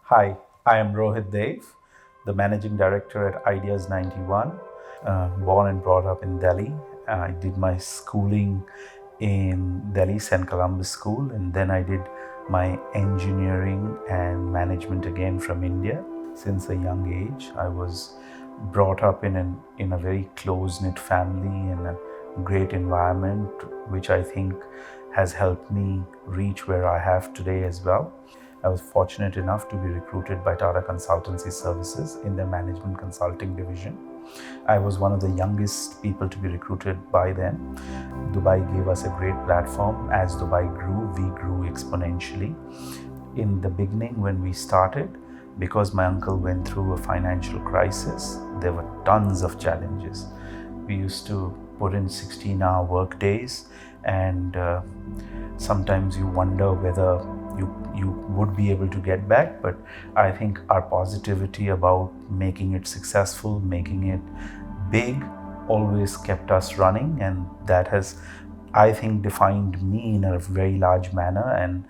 Hi, I am Rohit Dev, the Managing Director at Ideas91. Born and brought up in Delhi. I did my schooling in Delhi St. Columbus School, and then I did my engineering and management again from India. Since a young age, I was brought up in a very close knit family in a great environment, which I think has helped me reach where I have today as well. I was fortunate enough to be recruited by Tata Consultancy Services in their management consulting division. I was one of the youngest people to be recruited by them. Dubai gave us a great platform. As Dubai grew, we grew exponentially. In the beginning, when we started, because my uncle went through a financial crisis, there were tons of challenges. We used to put in 16-hour work days, and sometimes you wonder whether you would be able to get back. But I think our positivity about making it successful, making it big, always kept us running, and that has, I think, defined me in a very large manner. And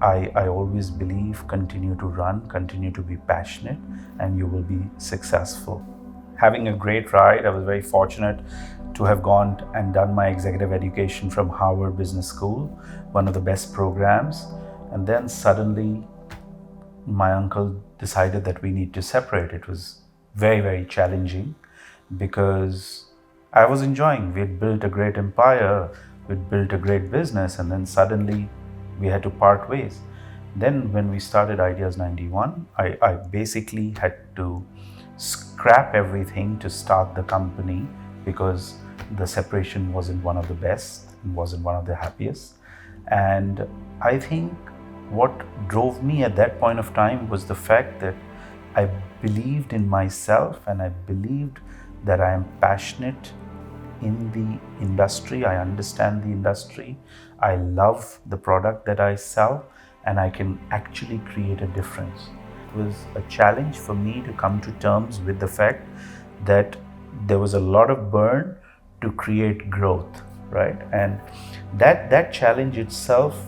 I always believe, continue to run, continue to be passionate, and you will be successful. Having a great ride, I was very fortunate to have gone and done my executive education from Harvard Business School, one of the best programs. And then suddenly my uncle decided that we need to separate. It was very, very challenging because I was enjoying. We had built a great empire, we'd built a great business, and then suddenly we had to part ways. Then, when we started Ideas 91, I basically had to scrap everything to start the company because the separation wasn't one of the best, wasn't one of the happiest. And I think what drove me at that point of time was the fact that I believed in myself, and I believed that I am passionate in the industry. I understand the industry. I love the product that I sell, and I can actually create a difference. It was a challenge for me to come to terms with the fact that there was a lot of burn to create growth, right? And that challenge itself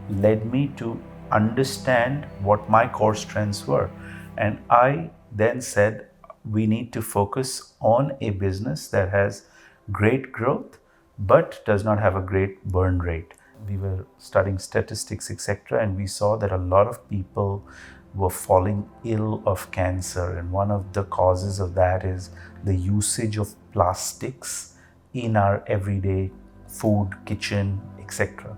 led me to understand what my core strengths were. And I then said, we need to focus on a business that has great growth but does not have a great burn rate. We were studying statistics, etc., and we saw that a lot of people were falling ill of cancer. And one of the causes of that is the usage of plastics in our everyday food, kitchen, etc.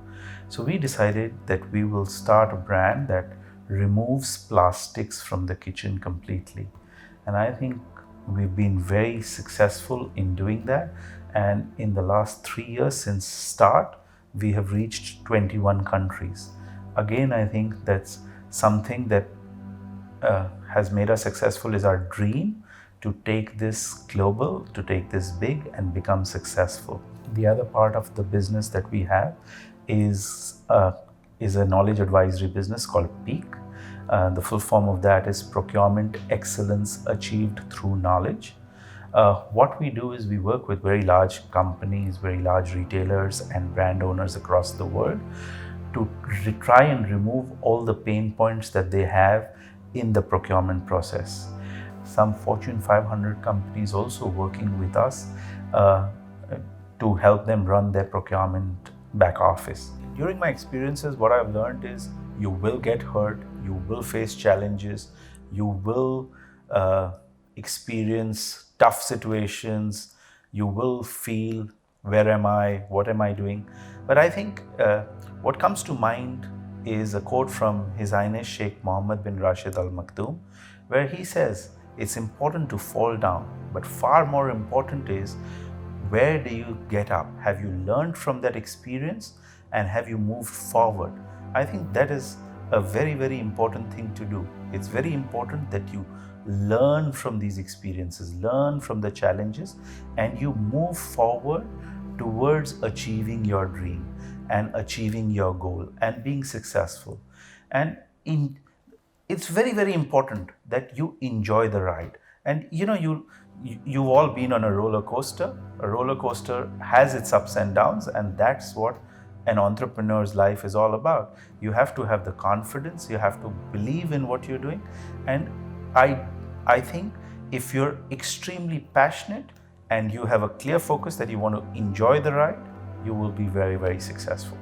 So we decided that we will start a brand that removes plastics from the kitchen completely. And I think we've been very successful in doing that. And in the last 3 years since start, we have reached 21 countries. Again, I think that's something that has made us successful, is our dream to take this global, to take this big and become successful. The other part of the business that we have is a knowledge advisory business called Peak. The full form of that is Procurement Excellence Achieved Through Knowledge. What we do is we work with very large companies, very large retailers and brand owners across the world to try and remove all the pain points that they have in the procurement process. Some Fortune 500 companies also working with us to help them run their procurement back office. During my experiences, what I've learned is you will get hurt, you will face challenges, you will experience tough situations, you will feel, where am I, what am I doing? But I think what comes to mind is a quote from His Highness Sheikh Mohammed bin Rashid Al Maktoum, where he says, it's important to fall down, but far more important is, where do you get up? Have you learned from that experience and have you moved forward? I think that is a very, very important thing to do. It's very important that you learn from these experiences, learn from the challenges, and you move forward towards achieving your dream and achieving your goal and being successful. And it's very, very important that you enjoy the ride. And you've all been on a roller coaster. A roller coaster has its ups and downs, and that's what an entrepreneur's life is all about. You have to have the confidence, you have to believe in what you're doing. And I think if you're extremely passionate and you have a clear focus that you want to enjoy the ride, you will be very, very successful.